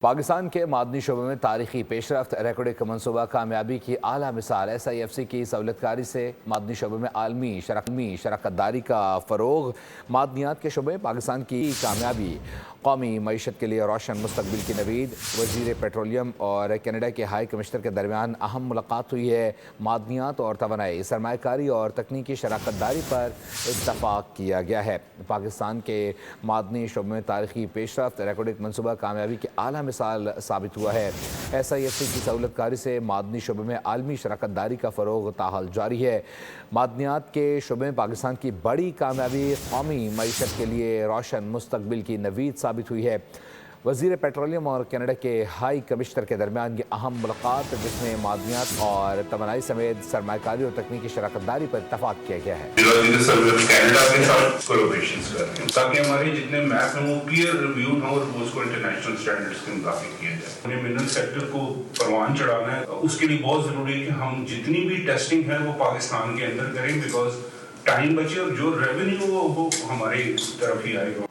پاکستان کے معدنی شعبے میں تاریخی پیش رفت ریکارڈ منصوبہ کامیابی کی اعلیٰ مثال SIFC کی سہولت کاری سے معدنی شعبے میں عالمی شراکت داری کا فروغ۔ معدنیات کے شعبے میں پاکستان کی کامیابی قومی معیشت کے لیے روشن مستقبل کی نوید۔ وزیر پیٹرولیم اور کینیڈا کے ہائی کمشنر کے درمیان اہم ملاقات ہوئی ہے۔ معدنیات اور توانائی، سرمایہ کاری اور تکنیکی شراکت داری پر اتفاق کیا گیا ہے۔ پاکستان کے معدنی شعبے میں تاریخی پیش رفت ریکارڈ منصوبہ کامیابی کی اعلیٰ مثال ثابت ہوا ہے۔ SIFC کی سہولت کاری سے معدنی شعبے میں عالمی شراکت داری کا فروغ تاحال جاری ہے۔ معدنیات کے شعبے میں پاکستان کی بڑی کامیابی قومی معیشت کے لیے روشن مستقبل کی نوید ثابت ہوئی ہے۔ وزیر پیٹرولیم اور کینیڈا کے ہائی کمشنر کے درمیان یہ اہم ملاقات جس میں معدنیات اور توانائی سمیت سرمایہ کاری اور تکنیکی شراکت داری پر اتفاق کیا گیا ہے۔ کینیڈا کے ساتھ کولیبریشن کر رہے ہیں تاکہ ہمارے جتنے میپ ہیں وہ پیئر ریویوڈ ہوں اور اس کو انٹرنیشنل اسٹینڈرڈس کے مطابق کیا جائے۔ ہمیں منرل سیکٹر کو پروان چڑھانا ہے، اس کے لیے بہت ضروری ہے کہ ہم جتنی بھی ٹیسٹنگ ہے وہ پاکستان کے اندر کریں، بیکاز ٹائم بچے اور جو ریونیو وہ ہماری طرف ہی آئے گا۔